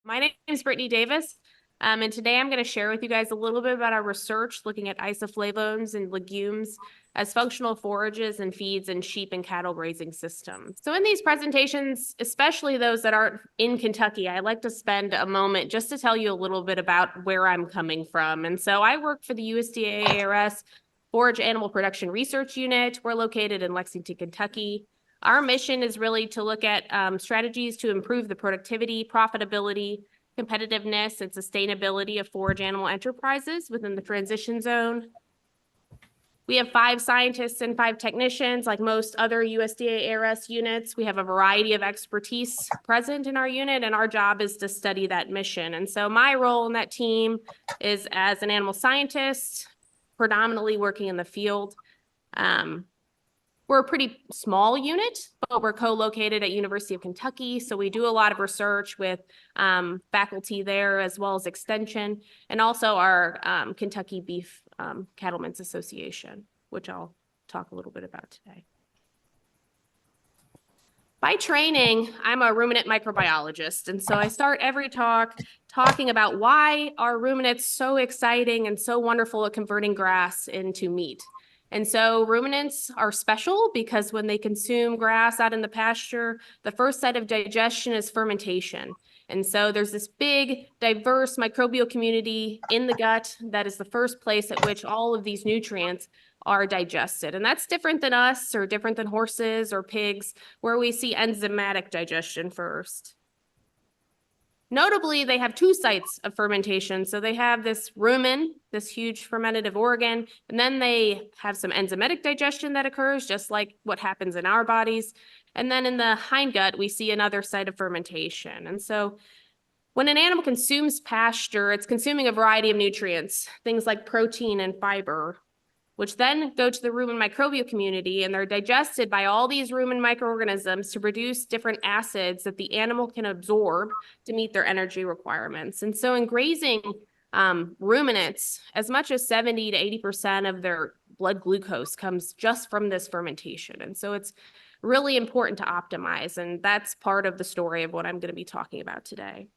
My name is Brittany Davis, and today I'm going to share with you guys a little bit about our research looking at isoflavones and legumes as functional forages and feeds in sheep and cattle grazing systems. So in these presentations, especially those that aren't in Kentucky, I like to spend a moment just to tell you a little bit about where I'm coming from. And so I work for the USDA-ARS Forage Animal Production Research Unit. We're located in Lexington, Kentucky. Our mission is really to look at strategies to improve the productivity, profitability, competitiveness, and sustainability of forage animal enterprises within the transition zone. We have 5 scientists and 5 technicians. Like most other USDA-ARS units, we have a variety of expertise present in our unit, and our job is to study that mission. And so my role in that team is as an animal scientist, predominantly working in the field. We're a pretty small unit, but we're co-located at University of Kentucky, so we do a lot of research with faculty there as well as extension, and also our Kentucky Beef Cattlemen's Association, which I'll talk a little bit about today. By training, I'm a ruminant microbiologist, and so I start every talk talking about why are ruminants so exciting and so wonderful at converting grass into meat. And so ruminants are special because when they consume grass out in the pasture, the first site of digestion is fermentation. And so there's this big, diverse microbial community in the gut that is the first place at which all of these nutrients are digested. And that's different than us or different than horses or pigs, where we see enzymatic digestion first. Notably, they have 2 sites of fermentation. So they have this rumen, this huge fermentative organ, and then they have some enzymatic digestion that occurs, just like what happens in our bodies. And then in the hindgut, we see another site of fermentation. And so when an animal consumes pasture, it's consuming a variety of nutrients, things like protein and fiber, which then go to the rumen microbial community, and they're digested by all these rumen microorganisms to produce different acids that the animal can absorb to meet their energy requirements. And so in grazing ruminants, as much as 70 to 80% of their blood glucose comes just from this fermentation. And so it's really important to optimize, and that's part of the story of what I'm going to be talking about today.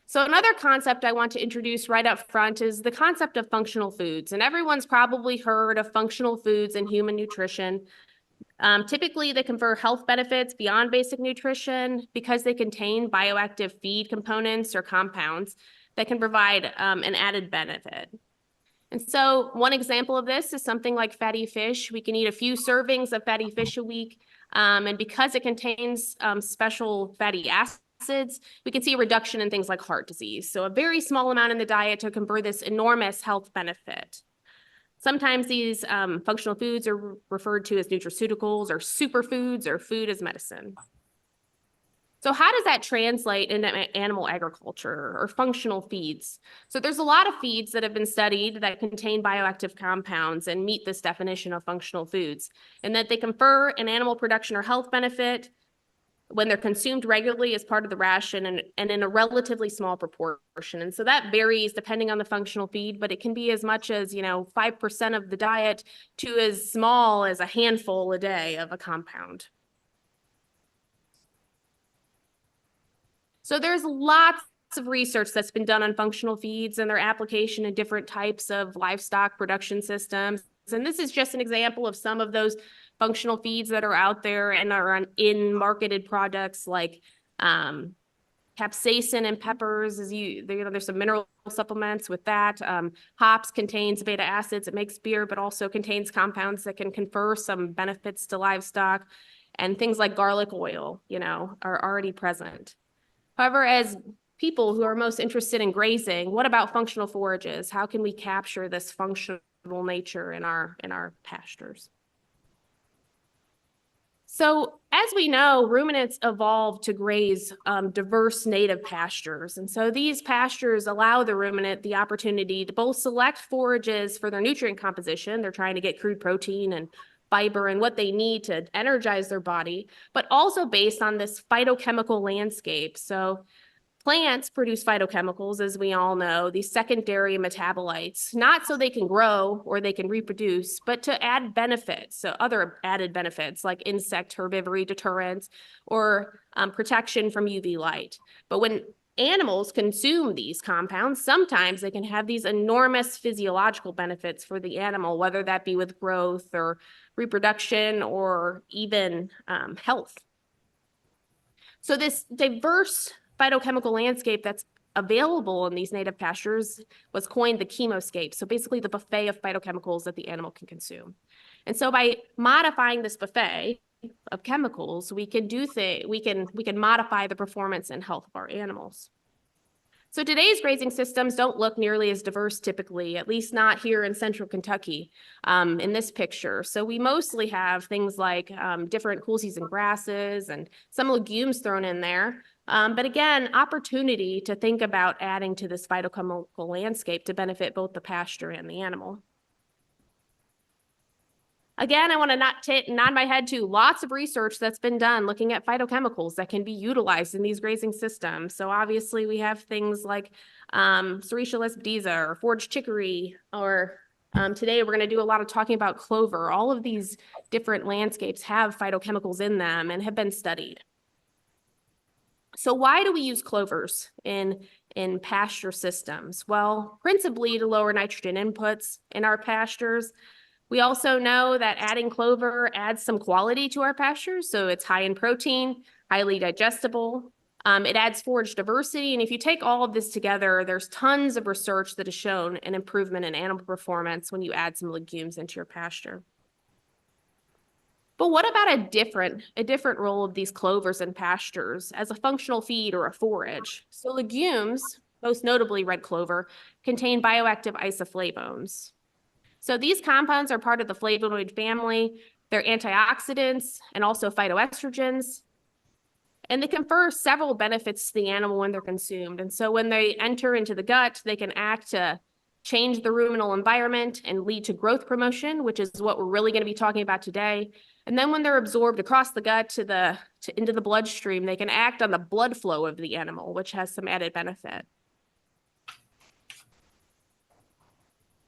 So another concept I want to introduce right up front is the concept of functional foods. And everyone's probably heard of functional foods in human nutrition. Typically, they confer health benefits beyond basic nutrition because they contain bioactive feed components or compounds that can provide an added benefit. And so one example of this is something like fatty fish. We can eat a few servings of fatty fish a week. And because it contains special fatty acids, we can see a reduction in things like heart disease. So a very small amount in the diet to confer this enormous health benefit. Sometimes these functional foods are referred to as nutraceuticals or superfoods or food as medicine. So how does that translate into animal agriculture or functional feeds? So there's a lot of feeds that have been studied that contain bioactive compounds and meet this definition of functional foods, and that they confer an animal production or health benefit when they're consumed regularly as part of the ration and in a relatively small proportion. And so that varies depending on the functional feed, but it can be as much as, 5% of the diet to as small as a handful a day of a compound. So there's lots of research that's been done on functional feeds and their application in different types of livestock production systems. And this is just an example of some of those functional feeds that are out there and are in marketed products like capsaicin and peppers. There's some mineral supplements with that. Hops contains beta acids. It makes beer, but also contains compounds that can confer some benefits to livestock. And things like garlic oil, are already present. However, as people who are most interested in grazing, what about functional forages? How can we capture this functional nature in our pastures? So as we know, ruminants evolved to graze diverse native pastures. And so these pastures allow the ruminant the opportunity to both select forages for their nutrient composition. They're trying to get crude protein and fiber and what they need to energize their body, but also based on this phytochemical landscape. So Plants produce phytochemicals, as we all know, these secondary metabolites, not so they can grow or they can reproduce, but to add benefits, so other added benefits like insect herbivory deterrence or protection from UV light. But when animals consume these compounds, sometimes they can have these enormous physiological benefits for the animal, whether that be with growth or reproduction or even health. So this diverse phytochemical landscape that's available in these native pastures was coined the chemoscape. So basically the buffet of phytochemicals that the animal can consume. And so by modifying this buffet of chemicals, we can modify the performance and health of our animals. So today's grazing systems don't look nearly as diverse typically, at least not here in central Kentucky in this picture. So we mostly have things like different cool season grasses and some legumes thrown in there. But again, opportunity to think about adding to this phytochemical landscape to benefit both the pasture and the animal. Again, I want to nod my head to lots of research that's been done looking at phytochemicals that can be utilized in these grazing systems. So obviously we have things like Serratia lespedeza or forage chicory, or today we're going to do a lot of talking about clover. All of these different landscapes have phytochemicals in them and have been studied. So why do we use clovers in pasture systems? Well, principally to lower nitrogen inputs in our pastures. We also know that adding clover adds some quality to our pastures. So it's high in protein, highly digestible. It adds forage diversity. And if you take all of this together, there's tons of research that has shown an improvement in animal performance when you add some legumes into your pasture. But what about a different role of these clovers in pastures as a functional feed or a forage? So legumes, most notably red clover, contain bioactive isoflavones. So these compounds are part of the flavonoid family. They're antioxidants and also phytoestrogens. And they confer several benefits to the animal when they're consumed. And so when they enter into the gut, they can act to change the ruminal environment and lead to growth promotion, which is what we're really going to be talking about today. And then when they're absorbed across the gut into the bloodstream, they can act on the blood flow of the animal, which has some added benefit.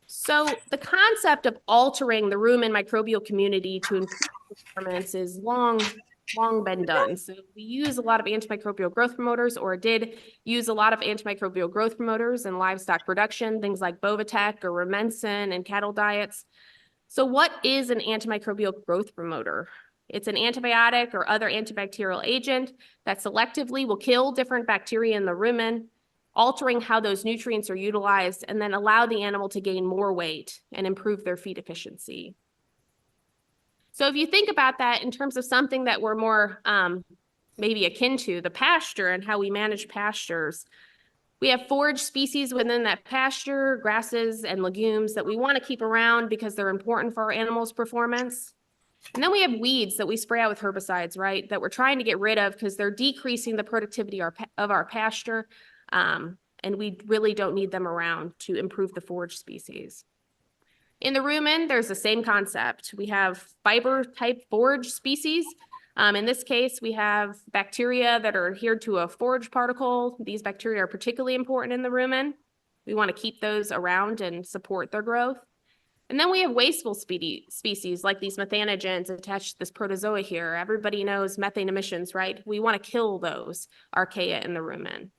So the concept of altering the rumen microbial community to improve performance is long been done. So we use a lot of antimicrobial growth promoters, or did use a lot of antimicrobial growth promoters in livestock production, things like Bovatec or Rumensin and cattle diets. So what is an antimicrobial growth promoter? It's an antibiotic or other antibacterial agent that selectively will kill different bacteria in the rumen, altering how those nutrients are utilized, and then allow the animal to gain more weight and improve their feed efficiency. So if you think about that in terms of something that we're more maybe akin to, the pasture and how we manage pastures, we have forage species within that pasture, grasses and legumes that we want to keep around because they're important for our animals' performance. And then we have weeds that we spray out with herbicides, right, that we're trying to get rid of because they're decreasing the productivity of our pasture. And we really don't need them around to improve the forage species. In the rumen, there's the same concept. We have fiber-type forage species. In this case, we have bacteria that are adhered to a forage particle. These bacteria are particularly important in the rumen. We want to keep those around and support their growth. And then we have wasteful species like these methanogens attached to this protozoa here. Everybody knows methane emissions, right? We want to kill those archaea in the rumen.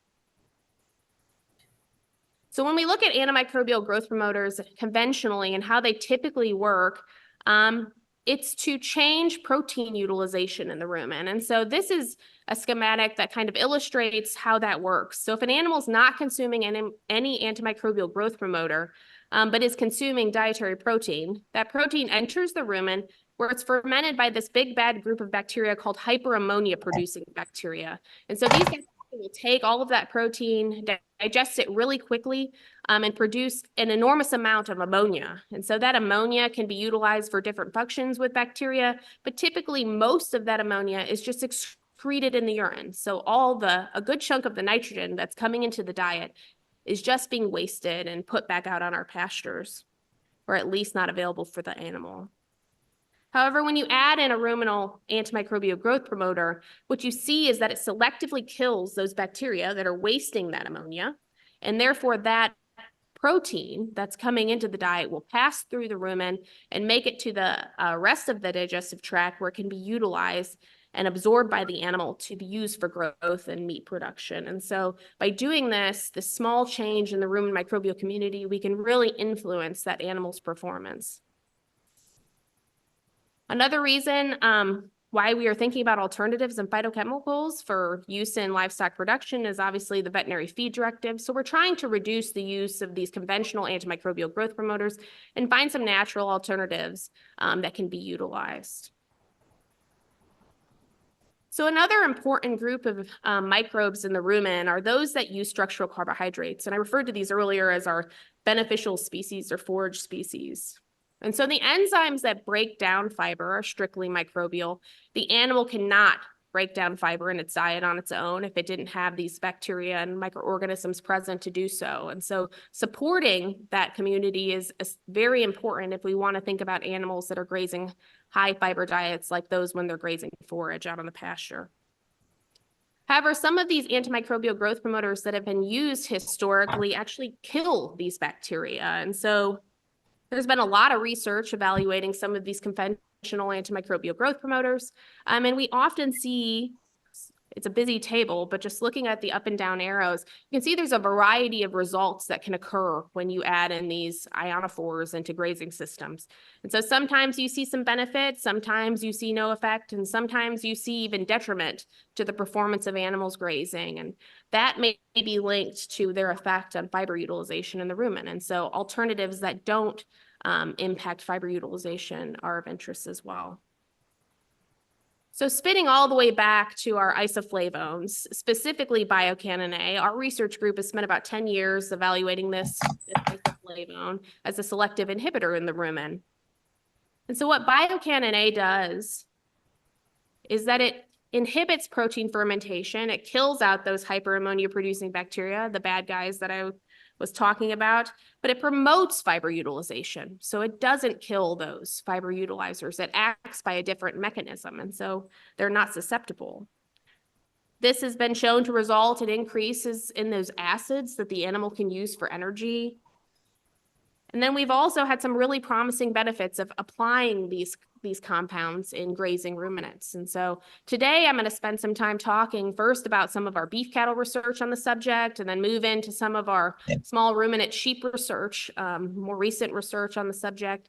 So when we look at antimicrobial growth promoters conventionally and how they typically work, it's to change protein utilization in the rumen. And so this is a schematic that kind of illustrates how that works. So if an animal is not consuming any antimicrobial growth promoter, but is consuming dietary protein, that protein enters the rumen where it's fermented by this big bad group of bacteria called hyperammonia producing bacteria. And so these bacteria will take all of that protein, digest it really quickly, and produce an enormous amount of ammonia. And so that ammonia can be utilized for different functions with bacteria, but typically most of that ammonia is just excreted in the urine. So a good chunk of the nitrogen that's coming into the diet is just being wasted and put back out on our pastures, or at least not available for the animal. However, when you add in a ruminal antimicrobial growth promoter, what you see is that it selectively kills those bacteria that are wasting that ammonia, and therefore that protein that's coming into the diet will pass through the rumen and make it to the rest of the digestive tract where it can be utilized and absorbed by the animal to be used for growth and meat production. And so by doing this small change in the rumen microbial community, we can really influence that animal's performance. Another reason why we are thinking about alternatives and phytochemicals for use in livestock production is obviously the veterinary feed directive. So we're trying to reduce the use of these conventional antimicrobial growth promoters and find some natural alternatives that can be utilized. So another important group of microbes in the rumen are those that use structural carbohydrates. And I referred to these earlier as our beneficial species or forage species. And so the enzymes that break down fiber are strictly microbial. The animal cannot break down fiber in its diet on its own if it didn't have these bacteria and microorganisms present to do so. And so supporting that community is very important if we want to think about animals that are grazing high fiber diets like those when they're grazing forage out on the pasture. However, some of these antimicrobial growth promoters that have been used historically actually kill these bacteria. And so there's been a lot of research evaluating some of these conventional antimicrobial growth promoters, and we often see, it's a busy table, but just looking at the up and down arrows, you can see there's a variety of results that can occur when you add in these ionophores into grazing systems. And so sometimes you see some benefit, sometimes you see no effect, and sometimes you see even detriment to the performance of animals grazing. And that may be linked to their effect on fiber utilization in the rumen. And so alternatives that don't impact fiber utilization are of interest as well. So spinning all the way back to our isoflavones, specifically biocanin A, our research group has spent about 10 years evaluating this isoflavone as a selective inhibitor in the rumen. And so what biocanin A does is that it inhibits protein fermentation. It kills out those hyperammonia producing bacteria, the bad guys that I was talking about, but it promotes fiber utilization. So it doesn't kill those fiber utilizers. It acts by a different mechanism, and so they're not susceptible. This has been shown to result in increases in those acids that the animal can use for energy. And then we've also had some really promising benefits of applying these compounds in grazing ruminants. And so today I'm going to spend some time talking first about some of our beef cattle research on the subject, and then move into some of our small ruminant sheep research, more recent research on the subject,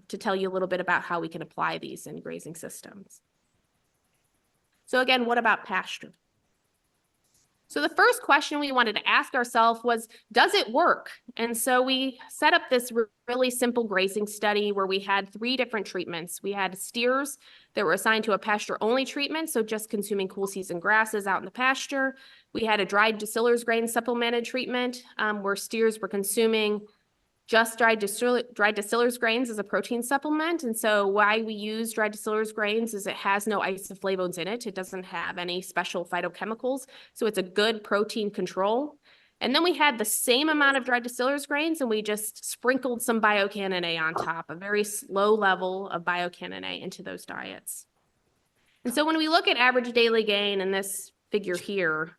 to tell you a little bit about how we can apply these in grazing systems. So again, what about pasture? So the first question we wanted to ask ourselves was, does it work? And so we set up this really simple grazing study where we had 3 different treatments. We had steers that were assigned to a pasture-only treatment, so just consuming cool season grasses out in the pasture. We had a dried distillers grain supplemented treatment where steers were consuming just dried distillers grains as a protein supplement. And so why we use dried distillers grains is it has no isoflavones in it. It doesn't have any special phytochemicals. So it's a good protein control. And then we had the same amount of dried distillers grains, and we just sprinkled some biocanin A on top, a very low level of biocanin A into those diets. And so when we look at average daily gain in this figure here,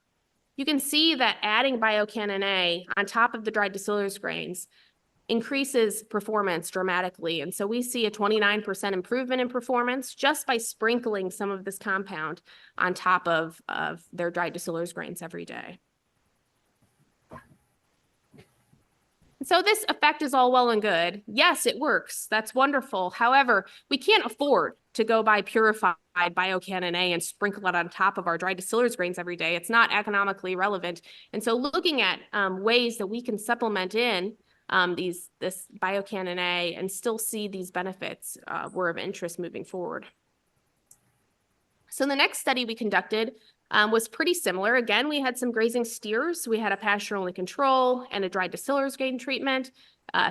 you can see that adding biocanin A on top of the dried distillers grains increases performance dramatically. And so we see a 29% improvement in performance just by sprinkling some of this compound on top of their dried distillers grains every day. So this effect is all well and good. Yes, it works. That's wonderful. However, we can't afford to go buy purified biocanin A and sprinkle it on top of our dried distillers grains every day. It's not economically relevant. And so looking at ways that we can supplement in this biocanin A and still see these benefits were of interest moving forward. So the next study we conducted was pretty similar. Again, we had some grazing steers. We had a pasture-only control and a dry distillers grain treatment,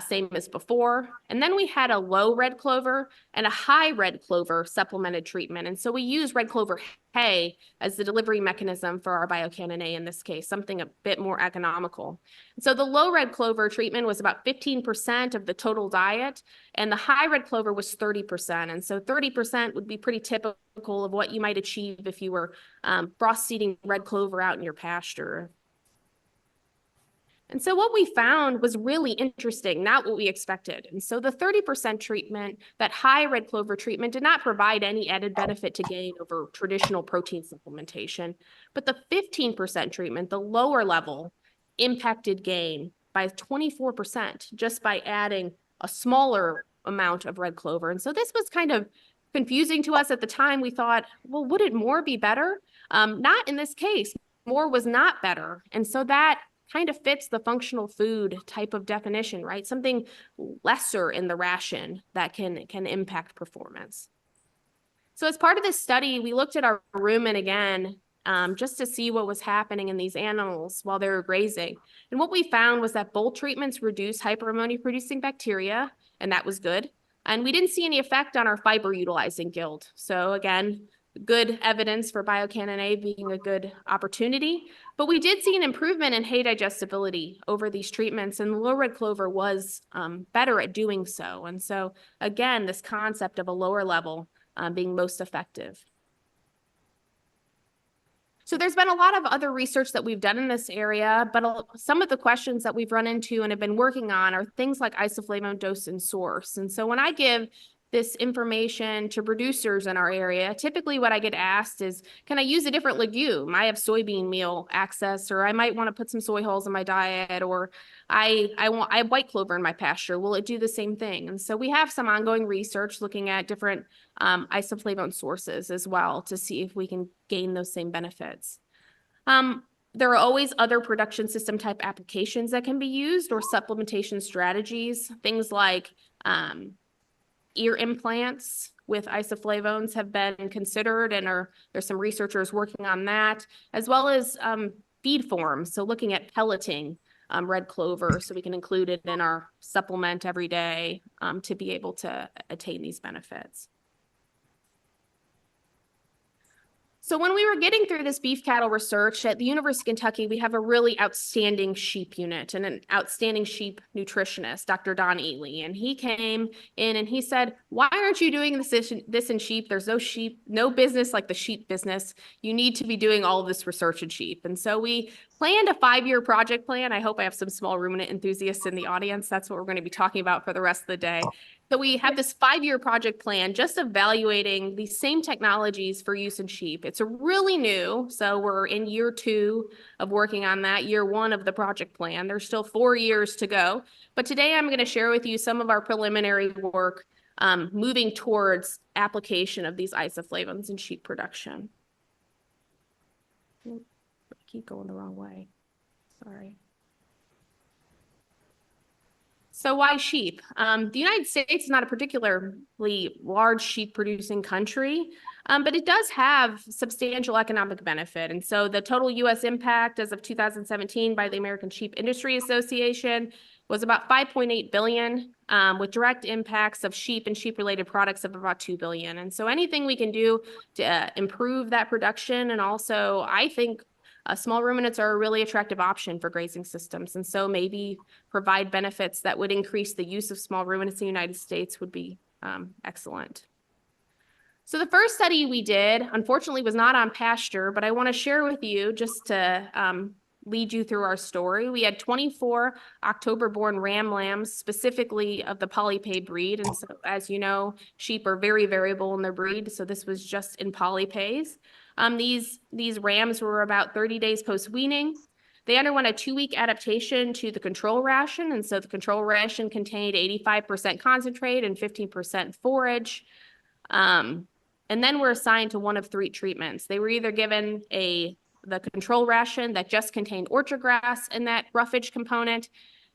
same as before. And then we had a low red clover and a high red clover supplemented treatment. And so we use red clover hay as the delivery mechanism for our biocanon A in this case, something a bit more economical. So the low red clover treatment was about 15% of the total diet, and the high red clover was 30%. And so 30% would be pretty typical of what you might achieve if you were frost seeding red clover out in your pasture. And so what we found was really interesting, not what we expected. And so the 30% treatment, that high red clover treatment, did not provide any added benefit to gain over traditional protein supplementation. But the 15% treatment, the lower level, impacted gain by 24% just by adding a smaller amount of red clover. And so this was kind of confusing to us at the time. We thought, well, wouldn't more be better? Not in this case. More was not better. And so that kind of fits the functional food type of definition, right? Something lesser in the ration that can impact performance. So as part of this study, we looked at our rumen again, just to see what was happening in these animals while they were grazing. And what we found was that both treatments reduce hyperammonia-producing bacteria, and that was good. And we didn't see any effect on our fiber-utilizing gild. So again, good evidence for biocanon A being a good opportunity. But we did see an improvement in hay digestibility over these treatments, and the low red clover was better at doing so. And so again, this concept of a lower level being most effective. So there's been a lot of other research that we've done in this area, but some of the questions that we've run into and have been working on are things like isoflavone dose and source. And so when I give this information to producers in our area, typically what I get asked is, can I use a different legume? I have soybean meal access, or I might want to put some soy hulls in my diet, or I have white clover in my pasture. Will it do the same thing? And so we have some ongoing research looking at different isoflavone sources as well to see if we can gain those same benefits. There are always other production system type applications that can be used, or supplementation strategies, things like ear implants with isoflavones have been considered, and there's some researchers working on that, as well as feed forms. So looking at pelleting red clover so we can include it in our supplement every day to be able to attain these benefits. So when we were getting through this beef cattle research at the University of Kentucky, we have a really outstanding sheep unit and an outstanding sheep nutritionist, Dr. Don Ely. And he came in and he said, why aren't you doing this in sheep? There's no business like the sheep business. You need to be doing all of this research in sheep. And so we planned a 5-year project plan. I hope I have some small ruminant enthusiasts in the audience. That's what we're going to be talking about for the rest of the day. So we have this 5-year project plan just evaluating these same technologies for use in sheep. It's really new, so we're in year 2 of working on that, year 1 of the project plan. There's still 4 years to go, but today I'm going to share with you some of our preliminary work moving towards application of these isoflavones in sheep production. I keep going the wrong way. Sorry. So why sheep? The United States is not a particularly large sheep producing country, but it does have substantial economic benefit. And so the total U.S. impact as of 2017 by the American Sheep Industry Association was about $5.8 billion, with direct impacts of sheep and sheep-related products of about $2 billion. And so anything we can do to improve that production, and also I think small ruminants are a really attractive option for grazing systems, and so maybe provide benefits that would increase the use of small ruminants in the United States would be excellent. So the first study we did, unfortunately, was not on pasture, but I want to share with you just to lead you through our story. We had 24 October-born ram lambs, specifically of the polypay breed, and so as you know, sheep are very variable in their breed, so this was just in polypays. These rams were about 30 days post-weaning. They underwent a 2-week adaptation to the control ration, and so the control ration contained 85% concentrate and 15% forage. And then were assigned to one of 3 treatments. They were either given the control ration that just contained orchard grass and that roughage component.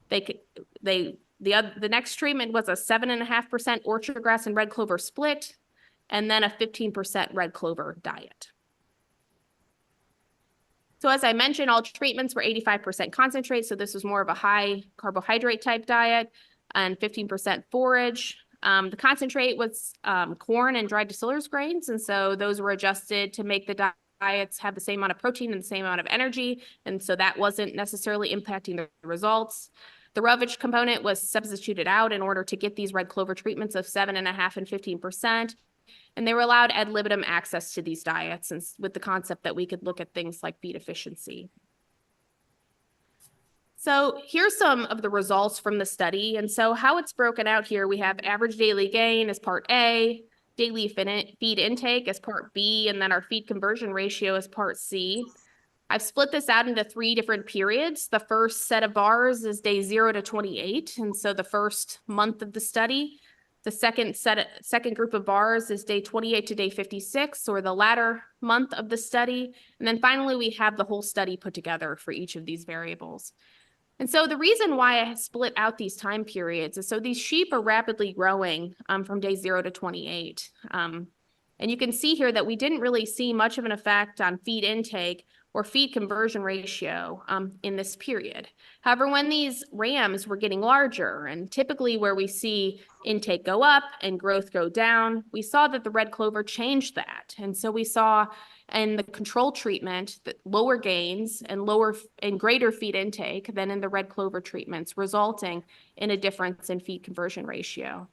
The next treatment was a 7.5% orchard grass and red clover split, and then a 15% red clover diet. So as I mentioned, all treatments were 85% concentrate. So this was more of a high carbohydrate type diet and 15% forage. The concentrate was corn and dried distillers grains. And so those were adjusted to make the diets have the same amount of protein and the same amount of energy. And so that wasn't necessarily impacting the results. The roughage component was substituted out in order to get these red clover treatments of 7.5% and 15%. And they were allowed ad libitum access to these diets, and with the concept that we could look at things like feed efficiency. So here's some of the results from the study. And so how it's broken out here, we have average daily gain as part A, daily feed intake as part B, and then our feed conversion ratio as part C. I've split this out into 3 different periods. The first set of bars is day 0 to 28. And so the first month of the study. The second group of bars is day 28 to day 56, or the latter month of the study. And then finally, we have the whole study put together for each of these variables. And so the reason why I split out these time periods is so these sheep are rapidly growing from day 0 to 28. And you can see here that we didn't really see much of an effect on feed intake or feed conversion ratio in this period. However, when these rams were getting larger, and typically where we see intake go up and growth go down, we saw that the red clover changed that. And so we saw in the control treatment that lower gains and greater feed intake than in the red clover treatments, resulting in a difference in feed conversion ratio.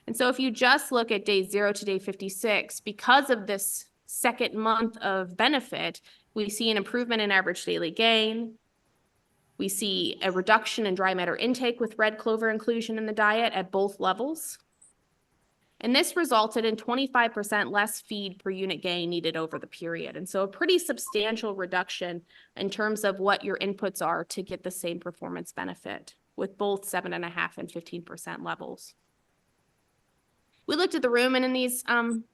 And so if you just look at day 0 to day 56, because of this second month of benefit, we see an improvement in average daily gain. We see a reduction in dry matter intake with red clover inclusion in the diet at both levels. And this resulted in 25% less feed per unit gain needed over the period. And so a pretty substantial reduction in terms of what your inputs are to get the same performance benefit with both 7.5% and 15% levels. We looked at the rumen in these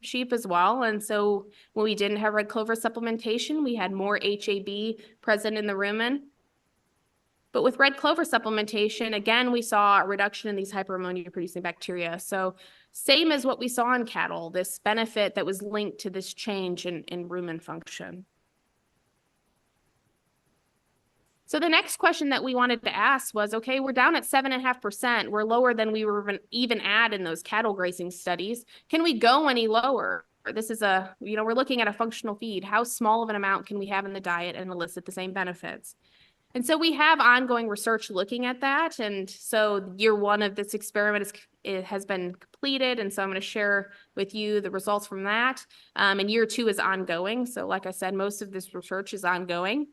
sheep as well. And so when we didn't have red clover supplementation, we had more HAB present in the rumen. But with red clover supplementation, again, we saw a reduction in these hyperammonia producing bacteria. So same as what we saw in cattle, this benefit that was linked to this change in rumen function. So the next question that we wanted to ask was, okay, we're down at 7.5%. We're lower than we were even at in those cattle grazing studies. Can we go any lower? This is we're looking at a functional feed. How small of an amount can we have in the diet and elicit the same benefits? And so we have ongoing research looking at that. And so year 1 of this experiment has been completed. And so I'm going to share with you the results from that. And year 2 is ongoing. So like I said, most of this research is ongoing.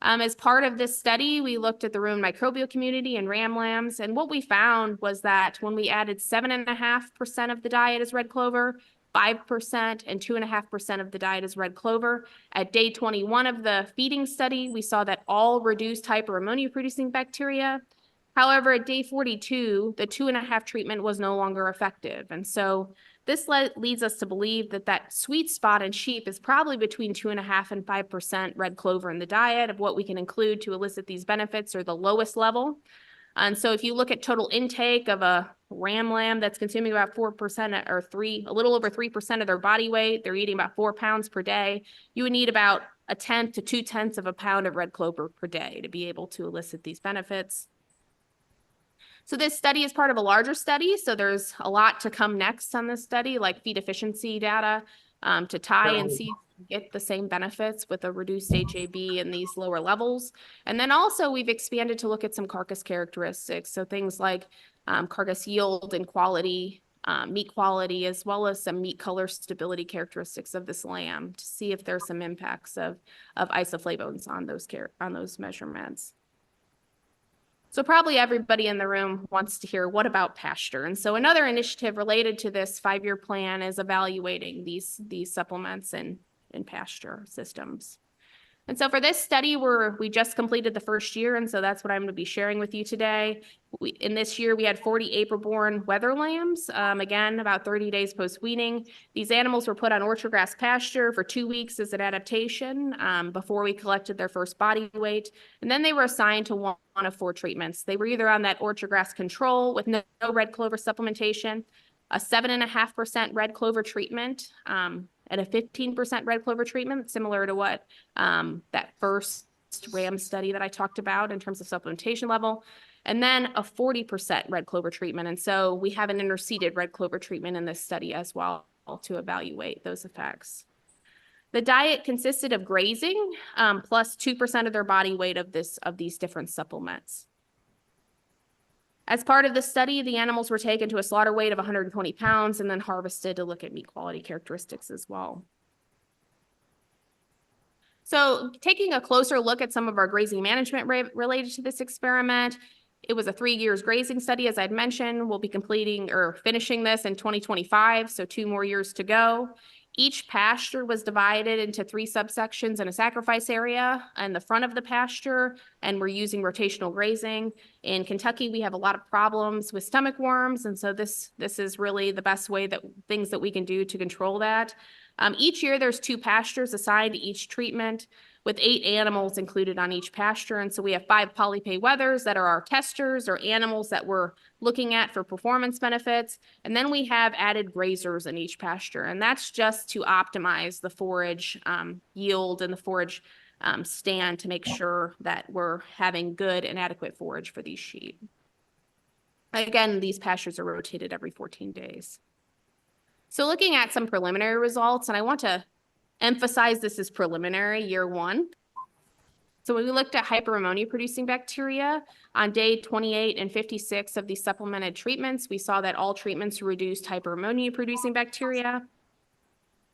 As part of this study, we looked at the rumen microbial community and ram lambs, and what we found was that when we added 7.5% of the diet as red clover, 5% and 2.5% of the diet as red clover, at day 21 of the feeding study, we saw that all reduced hyperammonia producing bacteria. However, at day 42, the 2.5 treatment was no longer effective. And so this leads us to believe that that sweet spot in sheep is probably between 2.5% and 5% red clover in the diet of what we can include to elicit these benefits, or the lowest level. And so if you look at total intake of a ram lamb that's consuming about 4% or a little over 3% of their body weight, they're eating about 4 pounds per day, you would need about 1/10 to 2/10 of a pound of red clover per day to be able to elicit these benefits. So this study is part of a larger study. So there's a lot to come next on this study, like feed efficiency data to tie and see if we get the same benefits with a reduced HAB in these lower levels. And then also we've expanded to look at some carcass characteristics. So things like carcass yield and quality, meat quality, as well as some meat color stability characteristics of this lamb to see if there's some impacts of isoflavones on those measurements. So probably everybody in the room wants to hear, what about Pasture? And so another initiative related to this 5-year plan is evaluating these supplements in Pasture systems. And so for this study, we just completed the first year, and so that's what I'm going to be sharing with you today. In this year, we had 40 April-born wether lambs, again, about 30 days post-weaning. These animals were put on orchard grass pasture for 2 weeks as an adaptation before we collected their first body weight. And then they were assigned to one of 4 treatments. They were either on that orchard grass control with no red clover supplementation, a 7.5% red clover treatment, and a 15% red clover treatment, similar to what that first ram study that I talked about in terms of supplementation level, and then a 40% red clover treatment. And so we have an interseeded red clover treatment in this study as well to evaluate those effects. The diet consisted of grazing plus 2% of their body weight of these different supplements. As part of the study, the animals were taken to a slaughter weight of 120 pounds and then harvested to look at meat quality characteristics as well. So taking a closer look at some of our grazing management related to this experiment, it was a 3 years grazing study, as I'd mentioned. We'll be completing or finishing this in 2025, so 2 more years to go. Each pasture was divided into 3 subsections and a sacrifice area in the front of the pasture, and we're using rotational grazing. In Kentucky, we have a lot of problems with stomach worms, and so this is really the best way things that we can do to control that. Each year, there's 2 pastures assigned to each treatment, with 8 animals included on each pasture. And so we have 5 polypay wethers that are our testers or animals that we're looking at for performance benefits. And then we have added grazers in each pasture. And that's just to optimize the forage yield and the forage stand to make sure that we're having good and adequate forage for these sheep. Again, these pastures are rotated every 14 days. So looking at some preliminary results, and I want to emphasize this is preliminary, year 1. So when we looked at hyperammonia producing bacteria on day 28 and 56 of these supplemented treatments, we saw that all treatments reduced hyperammonia producing bacteria.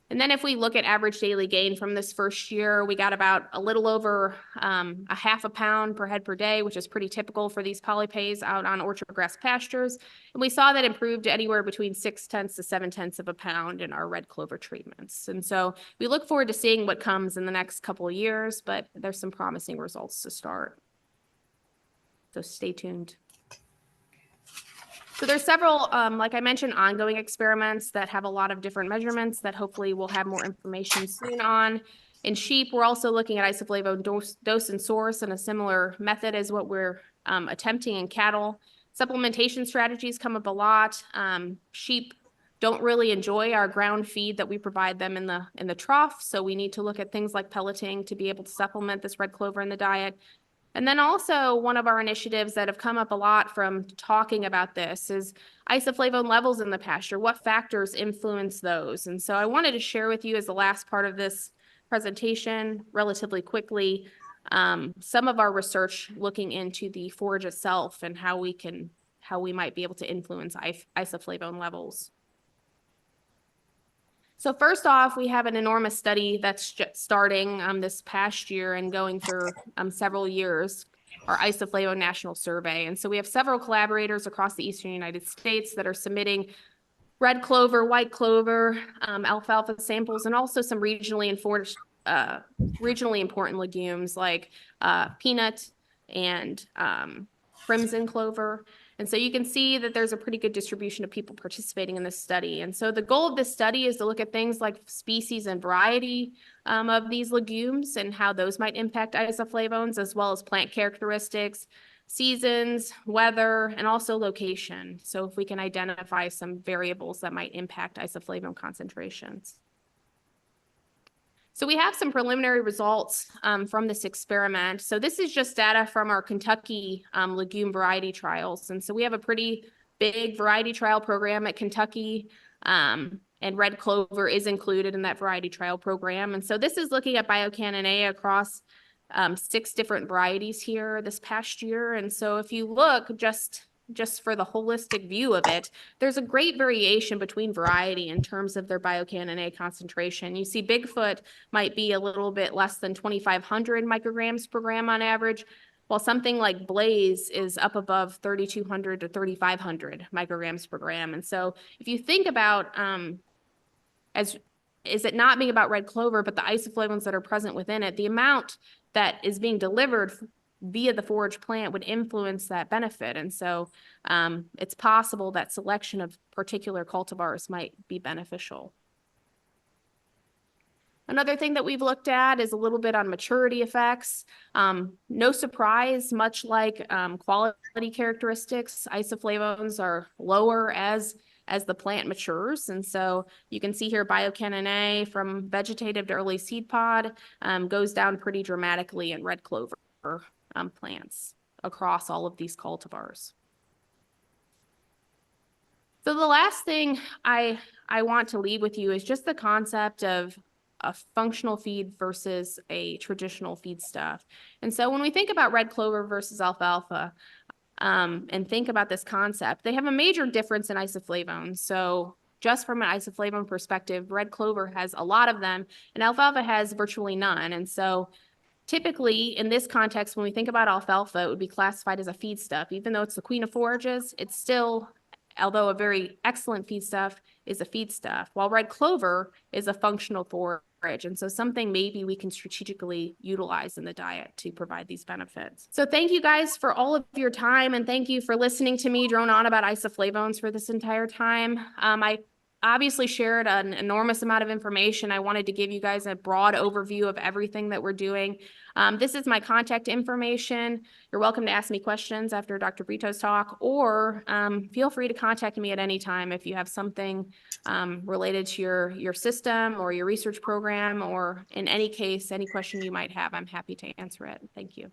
And then if we look at average daily gain from this first year, we got about a little over a half a pound per head per day, which is pretty typical for these polypays out on orchard grass pastures. And we saw that improved anywhere between 0.6 to 0.7 of a pound in our red clover treatments. And so we look forward to seeing what comes in the next couple of years, but there's some promising results to start. So stay tuned. So there's several, like I mentioned, ongoing experiments that have a lot of different measurements that hopefully we'll have more information soon on. In sheep, we're also looking at isoflavone dose and source, and a similar method is what we're attempting in cattle. Supplementation strategies come up a lot. Sheep don't really enjoy our ground feed that we provide them in the trough, so we need to look at things like pelleting to be able to supplement this red clover in the diet. And then also one of our initiatives that have come up a lot from talking about this is isoflavone levels in the pasture. What factors influence those? And so I wanted to share with you as the last part of this presentation relatively quickly some of our research looking into the forage itself and how we might be able to influence isoflavone levels. So first off, we have an enormous study that's just starting this past year and going through several years, our isoflavone national survey. And so we have several collaborators across the eastern United States that are submitting red clover, white clover, alfalfa samples, and also some regionally important legumes like peanut and crimson clover. And so you can see that there's a pretty good distribution of people participating in this study. And so the goal of this study is to look at things like species and variety of these legumes and how those might impact isoflavones, as well as plant characteristics, seasons, weather, and also location. So if we can identify some variables that might impact isoflavone concentrations. So we have some preliminary results from this experiment. So this is just data from our Kentucky legume variety trials. And so we have a pretty big variety trial program at Kentucky, and red clover is included in that variety trial program. And so this is looking at biocanon A across 6 different varieties here this past year. And so if you look just for the holistic view of it, there's a great variation between variety in terms of their biocanon A concentration. You see Bigfoot might be a little bit less than 2,500 micrograms per gram on average, while something like Blaze is up above 3,200 to 3,500 micrograms per gram. And so if you think about, is it not being about red clover, but the isoflavones that are present within it, the amount that is being delivered via the forage plant would influence that benefit. And so it's possible that selection of particular cultivars might be beneficial. Another thing that we've looked at is a little bit on maturity effects. No surprise, much like quality characteristics, isoflavones are lower as as the plant matures. And so you can see here biocanon A from vegetative to early seed pod goes down pretty dramatically in red clover plants across all of these cultivars. So the last thing I want to leave with you is just the concept of a functional feed versus a traditional feed stuff. And so when we think about red clover versus alfalfa, and think about this concept, they have a major difference in isoflavones. So just from an isoflavone perspective, red clover has a lot of them and alfalfa has virtually none. And so typically in this context, when we think about alfalfa, it would be classified as a feedstuff. Even though it's the queen of forages, it's still, although a very excellent feedstuff, is a feedstuff, while red clover is a functional forage. And so something maybe we can strategically utilize in the diet to provide these benefits. So thank you guys for all of your time, and thank you for listening to me drone on about isoflavones for this entire time. I obviously shared an enormous amount of information. I wanted to give you guys a broad overview of everything that we're doing. This is my contact information. You're welcome to ask me questions after Dr. Brito's talk, or feel free to contact me at any time if you have something related to your system or your research program, or in any case, any question you might have, I'm happy to answer it. Thank you.